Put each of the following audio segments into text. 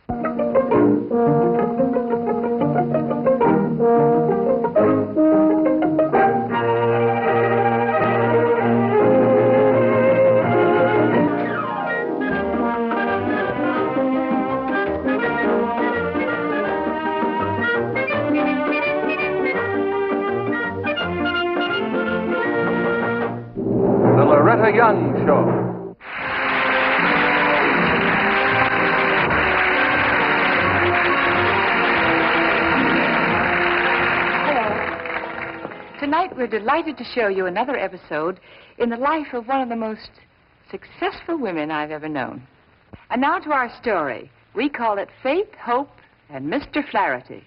The Loretta Young Show. Tonight, we're delighted to show you another episode in the life of one of the most successful women I've ever known. And now to our story. We call it Faith, Hope, and Mr. Flaherty.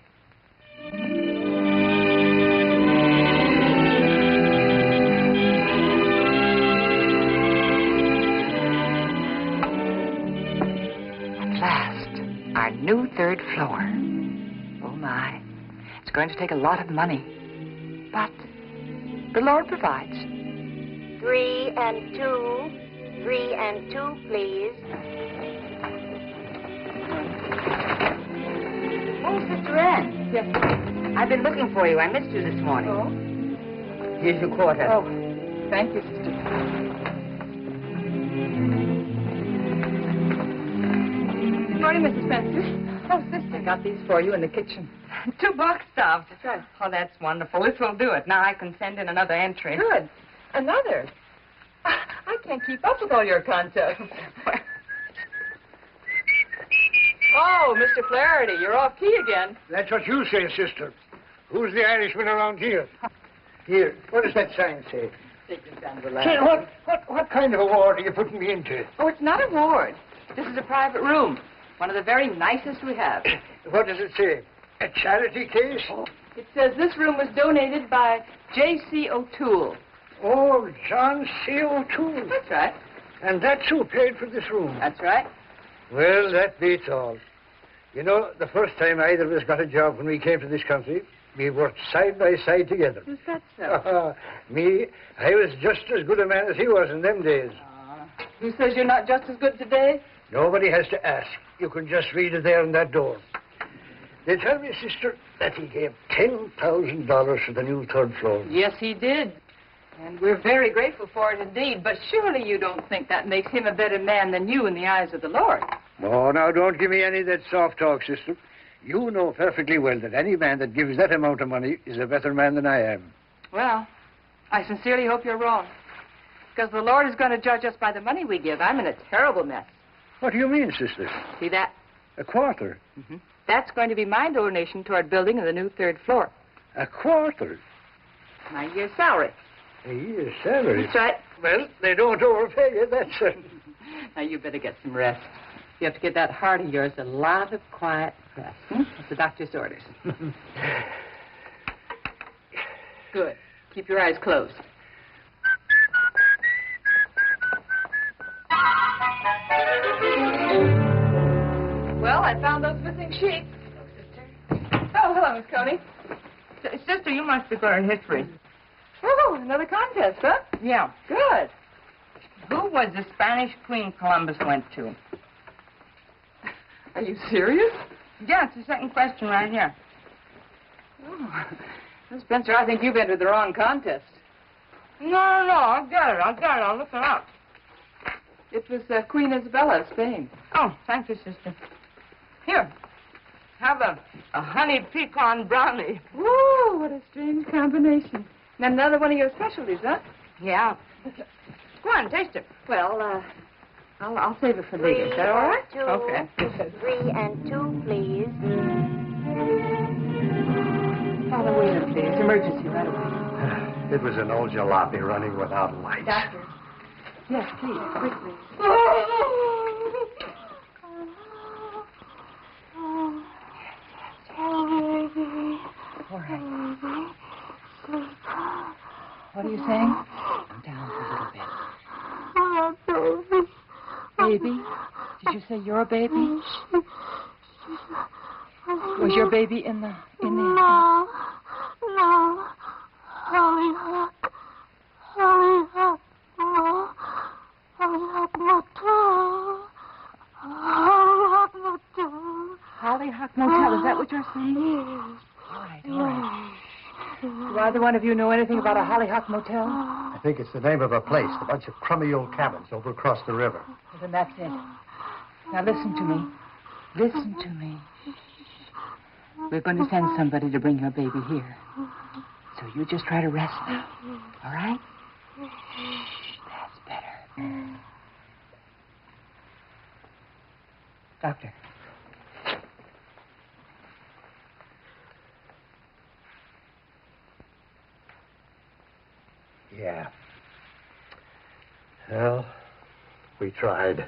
At last, our new third floor. Oh, my. It's going to take a lot of money. But the Lord provides. 3 and 2. 3 and 2, please. Oh, Sister Ann. Yes. I've been looking for you. I missed you this morning. Oh? Here's your quarter. Oh, thank you, sister. Good morning, Mrs. Spencer. Oh, sister, got these for you in the kitchen. 2 box tops. That's right. Oh, that's wonderful. This will do it. Now I can send in another entry. Good. Another. I can't keep up with all your contests. Oh, Mr. Flaherty, you're off key again. That's what you say, sister. Who's the Irishman around here? Here, what does that sign say? Take this down the Say, what kind of a ward are you putting me into? Oh, it's not a ward. This is a private room. One of the very nicest we have. What does it say? A charity case? It says this room was donated by J.C. O'Toole. Oh, John C. O'Toole. That's right. And that's who paid for this room. That's right. Well, that beats all. You know, the first time either of us got a job when we came to this country, we worked side by side together. Is that so? Me, I was just as good a man as he was in them days. Who says you're not just as good today? Nobody has to ask. You can just read it there on that door. They tell me, sister, that he gave $10,000 for the new third floor. Yes, he did. And we're very grateful for it indeed. But surely you don't think that makes him a better man than you in the eyes of the Lord. Oh, now, don't give me any of that soft talk, sister. You know perfectly well that any man that gives that amount of money is a better man than I am. Well, I sincerely hope you're wrong. Because the Lord is going to judge us by the money we give. I'm in a terrible mess. What do you mean, sister? See that? A quarter? Mm-hmm. That's going to be my donation toward building the new third floor. A quarter? My year's salary. A year's salary? That's right. Well, they don't overpay you, that's certain. Now, you better get some rest. You have to give that heart of yours a lot of quiet rest. That's the doctor's orders. Good. Keep your eyes closed. Well, I found those missing sheets. Oh, hello, Miss Coney. Sister, you must be good in history. Oh, another contest, huh? Yeah. Good. Who was the Spanish queen Columbus went to? Are you serious? Yeah, it's the second question right here. Oh. Miss Spencer, I think you've entered the wrong contest. No, I'll get it. I'll look it up. It was Queen Isabella of Spain. Oh, thank you, sister. Here, have a honey pecan brownie. Whoa, what a strange combination. And another one of your specialties, huh? Yeah. Go on, taste it. Well, I'll save it for later. Is that all right? 2. Okay. 3 and 2, please. Follow waiter, please. Emergency right away. It was an old jalopy running without lights. Doctor. Yes, please, quickly. All right. What are you saying? I'm down for a little bit. Baby? Did you say you're a baby? Was your baby in the... No. Hollyhock Motel. Hollyhock Motel. Hollyhock Motel. Is that what you're saying? All right, all right. Do either one of you know anything about a Hollyhock Motel? I think it's the name of a place, a bunch of crummy old cabins over across the river. Well, then that's it. Now listen to me. Listen to me. We're going to send somebody to bring your baby here. So you just try to rest now. All right? That's better. Doctor. Yeah. Well, we tried.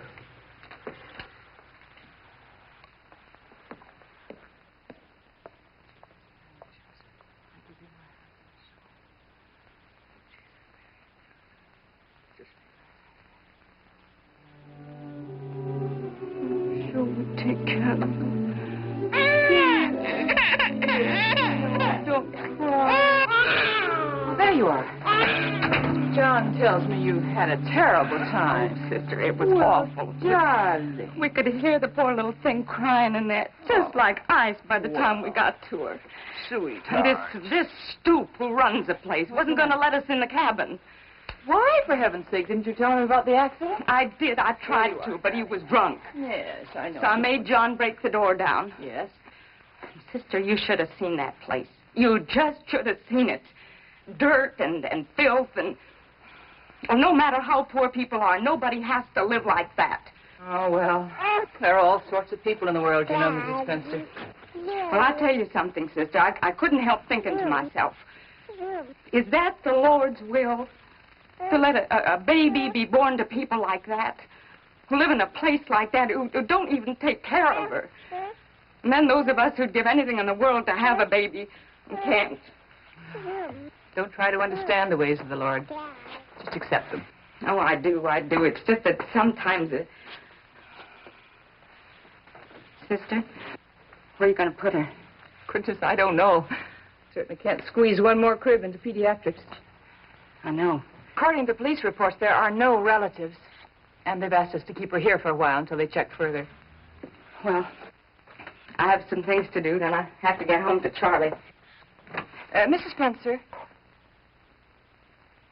Sure would take care of them. Don't cry. There you are. John tells me you've had a terrible time. Sister, it was awful. Darling. We could hear the poor little thing crying in there, just like ice by the time we got to her. Sweetheart. And this stoop who runs the place wasn't going to let us in the cabin. Why, for heaven's sake, didn't you tell him about the accident? I did. I tried to, but he was drunk. Yes, I know. So I made John break the door down. Yes. Sister, you should have seen that place. You just should have seen it. Dirt and filth and... Well, no matter how poor people are, nobody has to live like that. Oh, well, there are all sorts of people in the world, you know, Mrs. Spencer. Well, I'll tell you something, sister. I couldn't help thinking to myself, is that the Lord's will? To let a baby be born to people like that? Who live in a place like that, who don't even take care of her? And then those of us who'd give anything in the world to have a baby and can't. Don't try to understand the ways of the Lord. Just accept them. Oh, I do. It's just that sometimes Sister, where are you going to put her? Goodness, I don't know. Certainly can't squeeze one more crib into pediatrics. I know. According to police reports, there are no relatives. And they've asked us to keep her here for a while until they check further. Well, I have some things to do, then I have to get home to Charlie. Mrs. Spencer,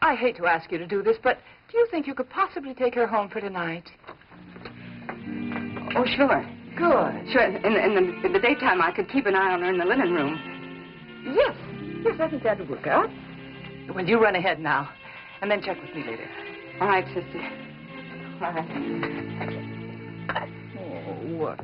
I hate to ask you to do this, but do you think you could possibly take her home for tonight? Oh, sure. Good. Sure. In the daytime, I could keep an eye on her in the linen room. Yes, I think that would work out. Well, you run ahead now, and then check with me later. All right, sister. All right. Oh, what?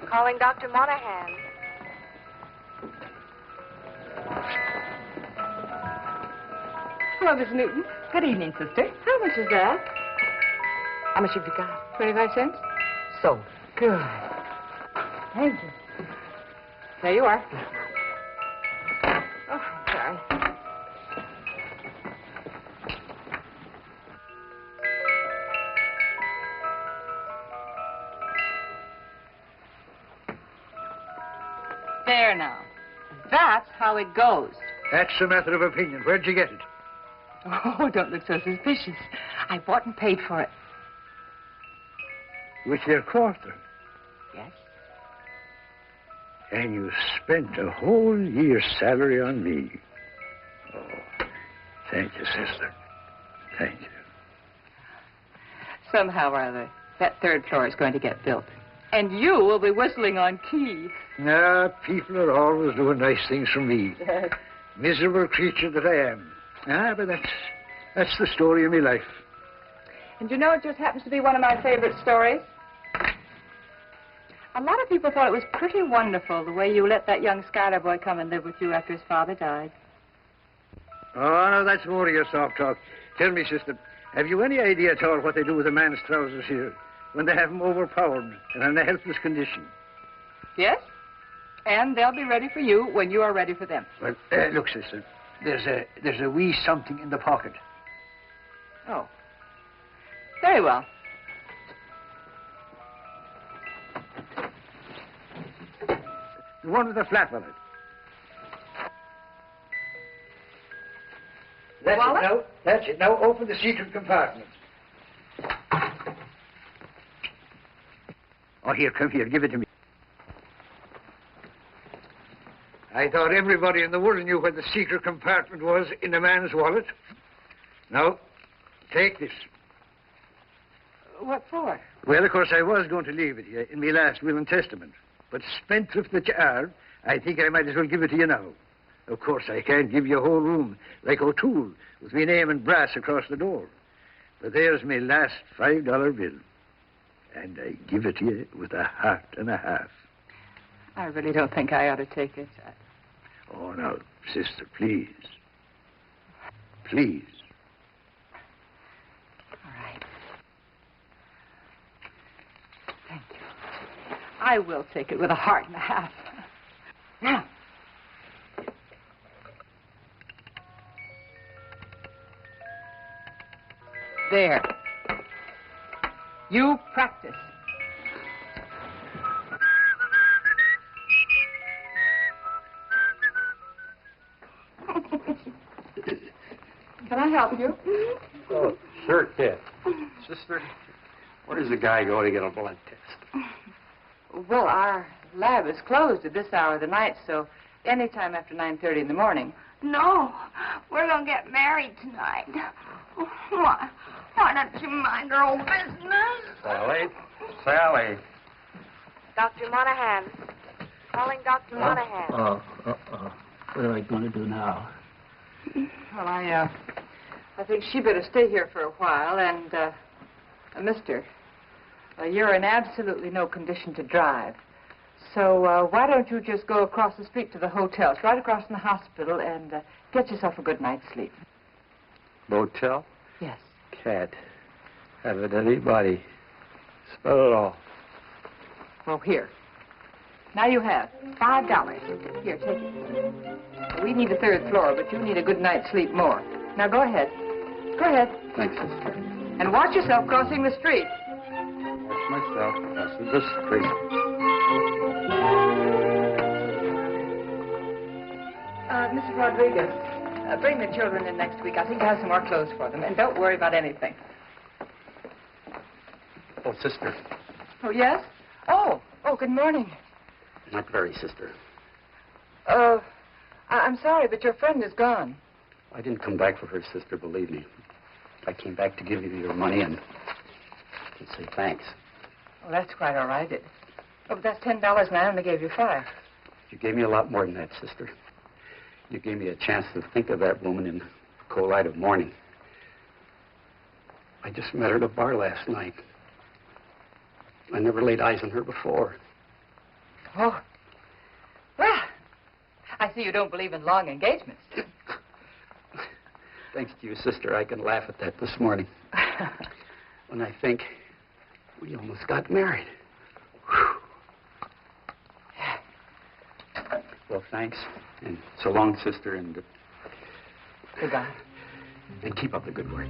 Calling Dr. Monahan. Hello, Miss Newton. Good evening, sister. How much is that? How much have you got? 25 cents? So, Good. Thank you. There you are. Oh, I'm sorry. There now. That's how it goes. that's a matter of opinion. Where'd you get it? Oh, don't look so suspicious. I bought and paid for it. With your quarter. Yes? And you spent a whole year's salary on me. Oh, thank you, sister. Thank you. Somehow or other, that third floor is going to get built. And you will be whistling on key. Ah, people are always doing nice things for me. Yes. Miserable creature that I am. Ah, but that's the story of my life. And you know, it just happens to be one of my favorite stories. A lot of people thought it was pretty wonderful the way you let that young Schuyler boy come and live with you after his father died. Oh, no, that's more of your soft talk. Tell me, sister, have you any idea at all what they do with a man's trousers here when they have him overpowered and in a helpless condition? Yes? And they'll be ready for you when you are ready for them. Well, look, sister, there's a wee something in the pocket. Oh. Very well. The one with the flap on it. That's Wallet? it now. That's it. Now open the secret compartment. Oh, here, come here. Give it to me. I thought everybody in the world knew where the secret compartment was in a man's wallet. Now, take this. What for? Well, of course, I was going to leave it here in my last will and testament. But spendthrift that you are, I think I might as well give it to you now. Of course, I can't give you a whole room like O'Toole with my name in brass across the door. But there's my last $5 bill. And I give it to you with a heart and a half. I really don't think I ought to take it. Oh, now, sister, please. Please. All right. Thank you. I will take it with a heart and a half. Now. There. You practice. Can I help you? Oh, sure, kid. Sister, where does a guy go to get a blood test? Well, our lab is closed at this hour of the night, so anytime after 9:30 in the morning. No, we're going to get married tonight. Why don't you mind your own business? Sally? Sally. Dr. Monahan. Calling Dr. Monahan. What am I going to do now? Well, I think she better stay here for a while, and, mister, you're in absolutely no condition to drive. So, why don't you just go across the street to the hotel? It's right across from the hospital, and get yourself a good night's sleep. Motel? Yes. Can't have it anybody. Spell it all. Well, here. Now you have $5. Here, take it. We need the third floor, but you need a good night's sleep more. Now, go ahead. Go ahead. Thanks, sister. And watch yourself crossing the street. Watch myself. Crossing the street. Mrs. Rodriguez, bring the children in next week. I think I have some more clothes for them. And don't worry about anything. Oh, sister. Oh, yes? Oh, good morning. Not very, sister. I'm sorry, but your friend is gone. I didn't come back for her, sister, believe me. I came back to give you your money and to say thanks. Well, that's quite all right. But that's $10, and I only gave you $5. You gave me a lot more than that, sister. You gave me a chance to think of that woman in the cold light of morning. I just met her at a bar last night. I never laid eyes on her before. Oh. Well, I see you don't believe in long engagements. Thanks to you, sister, I can laugh at that this morning. When I think we almost got married. Well, thanks. And so long, sister, and... Goodbye. And keep up the good work.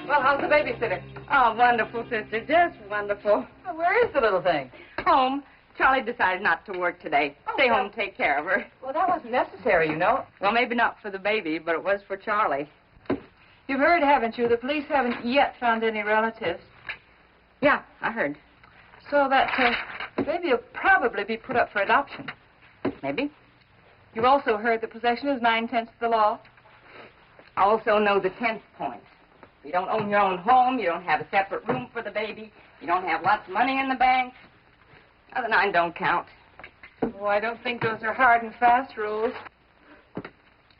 Well, how's the babysitter? Oh, wonderful, sister. Just wonderful. Oh, where is the little thing? Home. Charlie decided not to work today. Stay home and take care of her. Well, that wasn't necessary, you know. Well, maybe not for the baby, but it was for Charlie. You've heard, haven't you? The police haven't yet found any relatives. Yeah, I heard. So that baby will probably be put up for adoption. Maybe. You've also heard that possession is 9/10 of the law. I also know the 10th point. You don't own your own home. You don't have a separate room for the baby. You don't have lots of money in the bank. Other 9 don't count. Oh, I don't think those are hard and fast rules.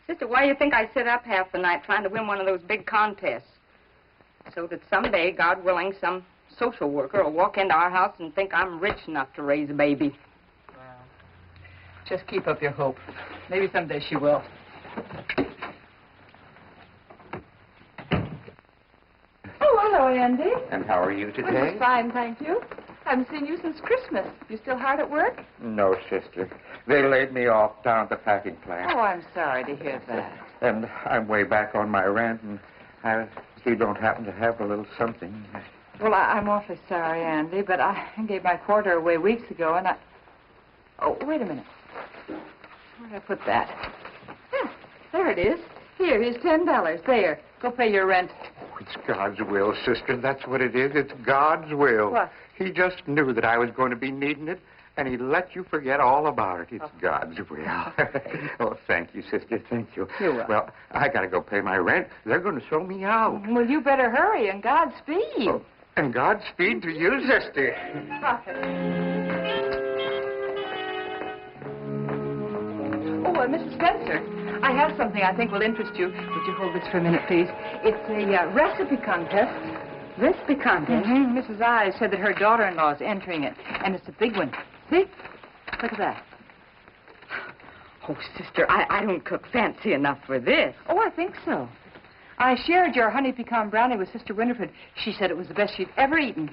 Sister, why do you think I sit up half the night trying to win one of those big contests? So that someday, God willing, some social worker will walk into our house and think I'm rich enough to raise a baby. Well, just keep up your hope. Maybe someday she will. Oh, hello, Andy. And how are you Well, today? just fine, thank you. Haven't seen you since Christmas. You still hard at work? No, sister. They laid me off down at the packing plant. Oh, I'm sorry to hear that. And I'm way back on my rent, and I You don't happen to have a little something? Well, I'm awfully sorry, Andy, but I gave my quarter away weeks ago, and I... Oh, wait a minute. Where did I put that? Yeah, there it is. Here's $10. There. Go pay your rent. Oh, it's God's will, sister. That's what it is. It's God's will. What? He just knew that I was going to be needing it, and he let you forget all about it. It's God's will. Oh, thank you, sister. Thank you. You're welcome. Well, I got to go pay my rent. They're going to throw me out. Well, you better hurry, and Godspeed. Oh, and Godspeed to you, sister. Oh, Mrs. Spencer, I have something I think will interest you. Would you hold this for a minute, please? It's a recipe contest. Recipe contest? Mm-hmm. Mrs. I said that her daughter-in-law is entering it, and it's a big one. See? Look at that. Oh, sister, I don't cook fancy enough for this. Oh, I think so. I shared your honey pecan brownie with Sister Winifred. She said it was the best she'd ever eaten.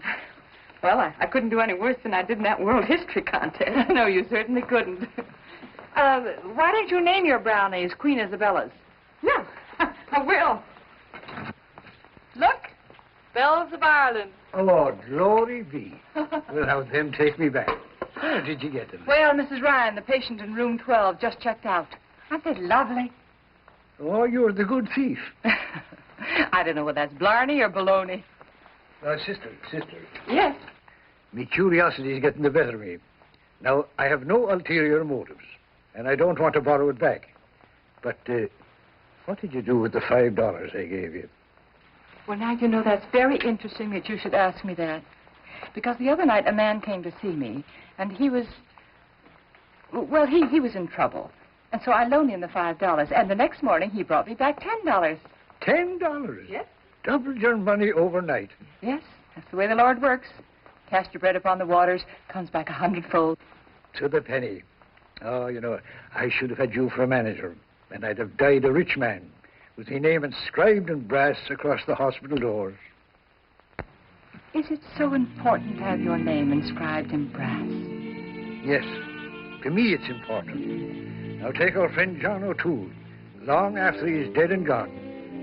Well, I couldn't do any worse than I did in that World History contest. No, you certainly couldn't. Why don't you name your brownies Queen Isabella's? Yeah, I will. Look, Bells of Ireland. Oh, glory be. Well, how them take me back. Where did you get them? Well, Mrs. Ryan, the patient in room 12, just checked out. Aren't they lovely? Oh, you're the good thief. I don't know whether that's blarney or baloney. Now, sister. Yes. Me curiosity is getting the better of me. Now, I have no ulterior motives, and I don't want to borrow it back. But, what did you do with the $5 I gave you? Well, now, you know, that's very interesting that you should ask me that. Because the other night a man came to see me, and he was... Well, he was in trouble. And so I loaned him the $5, and the next morning he brought me back $10. $10? Yes. Doubled your money overnight. Yes, that's the way the Lord works. Cast your bread upon the waters, comes back 100-fold. To the penny. Oh, you know, I should have had you for a manager, and I'd have died a rich man, with my name inscribed in brass across the hospital doors. Is it so important to have your name inscribed in brass? Yes, to me it's important. Now take our friend John O'Toole. Long after he's dead and gone,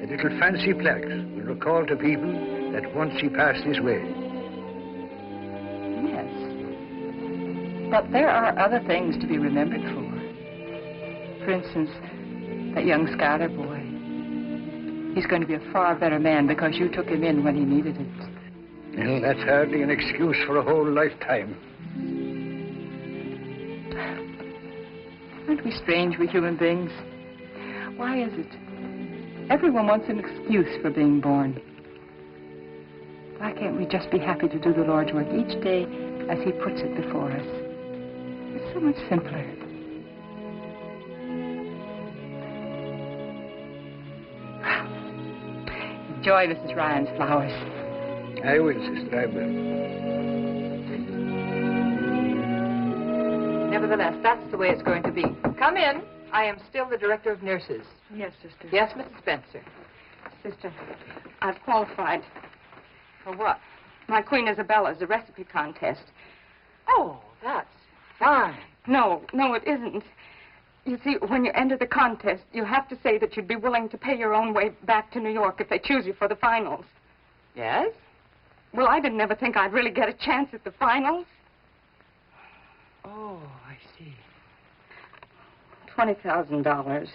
the little fancy plaques will recall to people that once he passed this way. Yes. But there are other things to be remembered for. For instance, that young Schuyler boy. He's going to be a far better man because you took him in when he needed it. Well, that's hardly an excuse for a whole lifetime. Aren't we strange, we human beings? Why is it? Everyone wants an excuse for being born. Why can't we just be happy to do the Lord's work each day as He puts it before us? It's so much simpler. Enjoy Mrs. Ryan's flowers. I will, sister, I will. Nevertheless, that's the way it's going to be. Come in. I am still the director of nurses. Yes, sister. Yes, Mrs. Spencer. Sister, I've qualified. For what? My Queen Isabella's a recipe contest. Oh, that's fine. No, it isn't. You see, when you enter the contest, you have to say that you'd be willing to pay your own way back to New York if they choose you for the finals. Yes? Well, I didn't ever think I'd really get a chance at the finals. Oh, I see. $20,000. Well,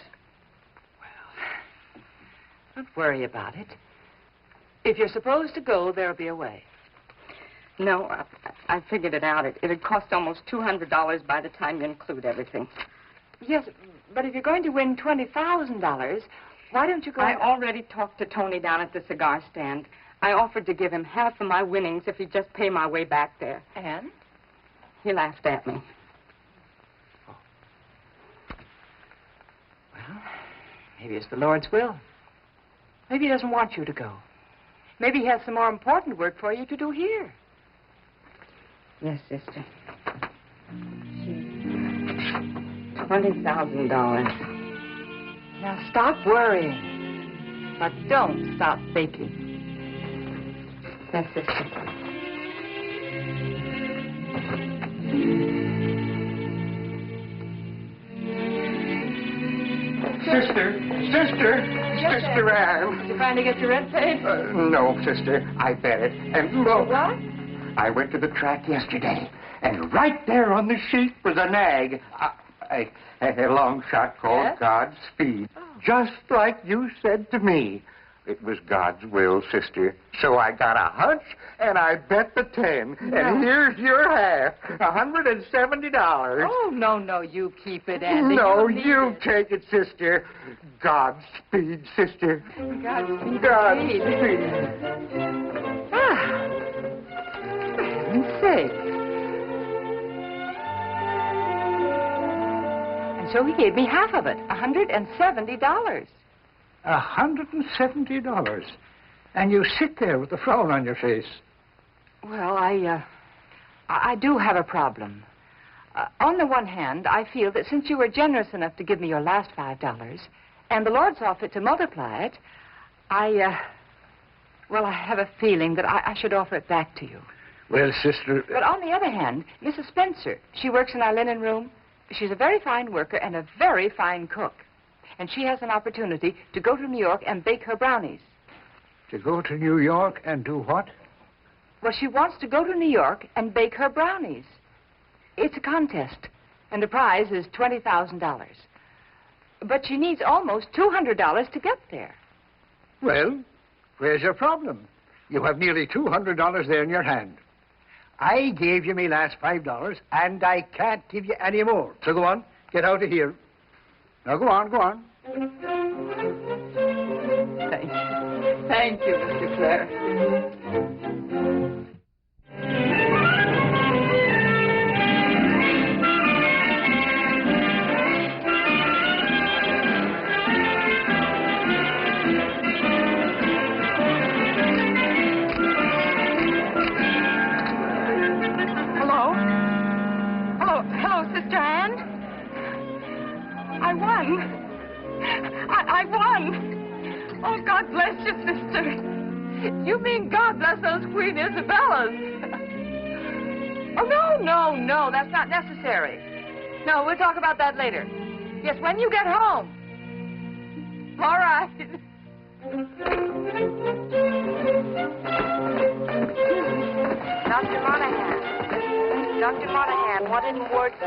don't worry about it. If you're supposed to go, there'll be a way. No, I figured it out. It'd cost almost $200 by the time you include everything. Yes, but if you're going to win $20,000, why don't you go... I already talked to Tony down at the cigar stand. I offered to give him half of my winnings if he'd just pay my way back there. And? He laughed at me. Well, maybe it's the Lord's will. Maybe He doesn't want you to go. Maybe He has some more important work for you to do here. Yes, sister. $20,000. Now stop worrying. But don't stop thinking. Yes, sister. Sister Ann. Did you finally get your rent paid? No, sister, I bet it. And look, What? I went to the track yesterday, and right there on the sheet was a nag. A long shot called Yes? Godspeed. Just like you said to me. It was God's will, sister. So I got a hunch, and I bet the 10. No. And here's your half, $170. Oh, no, you keep it, Andy. No, need you it. take it, sister. Godspeed, sister. Godspeed. Godspeed. Ah, for heaven's sake. And so he gave me half of it, $170. $170. And you sit there with a frown on your face. Well, I do have a problem. On the one hand, I feel that since you were generous enough to give me your last $5, and the Lord saw fit to multiply it, I have a feeling that I should offer it back to you. Well, sister... But on the other hand, Mrs. Spencer, she works in our linen room. She's a very fine worker and a very fine cook. And she has an opportunity to go to New York and bake her brownies. To go to New York and do what? Well, she wants to go to New York and bake her brownies. It's a contest, and the prize is $20,000. But she needs almost $200 to get there. Well, where's your problem? You have nearly $200 there in your hand. I gave you my last $5, and I can't give you any more. So go on, get out of here. Now go on, go on. Thank you, Mr. Flaherty. Hello, Sister Ann. I won. I won. Oh, God bless you, sister. You mean God bless those Queen Isabellas? Oh, no, that's not necessary. No, we'll talk about that later. Yes, when you get home. All right. Dr. Monahan, what in Ward B?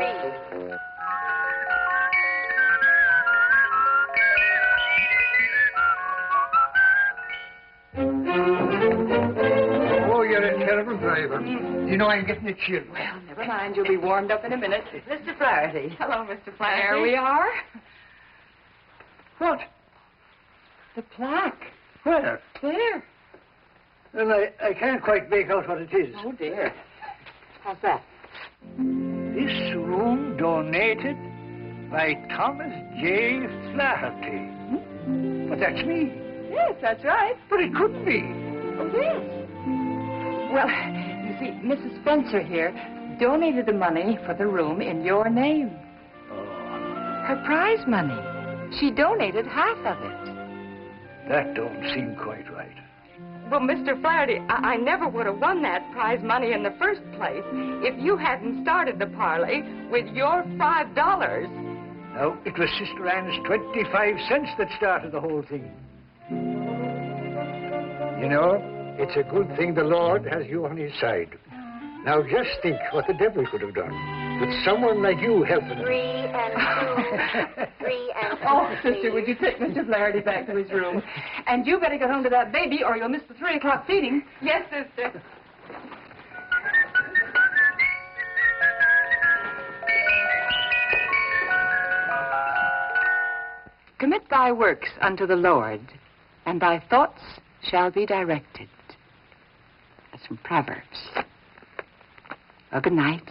Oh, you're a terrible driver. You know I'm getting a chill. Well, never mind. You'll be warmed up in a minute. Mr. Flaherty. Hello, Mr. Flaherty. There we are. What? The plaque. Where? There. Well, I can't quite make out what it is. Oh, dear. How's that? This room donated by Thomas J. Flaherty. But that's me. Yes, that's right. But it couldn't be. Oh, yes. Well, you see, Mrs. Spencer here donated the money for the room in your name. Oh, Her prize money. She donated half of it. that don't seem quite right. Well, Mr. Flaherty, I never would have won that prize money in the first place if you hadn't started the parlay with your $5. No, it was Sister Ann's 25 cents that started the whole thing. You know, it's a good thing the Lord has you on his side. Now just think what the devil could have done with someone like you helping him. 3 and 2. 3 and 2. Oh, sister, would you take Mr. Flaherty back to his room? And you better get home to that baby or you'll miss the 3 o'clock feeding. Yes, sister. Commit thy works unto the Lord, and thy thoughts shall be directed. That's from Proverbs. Well, good night.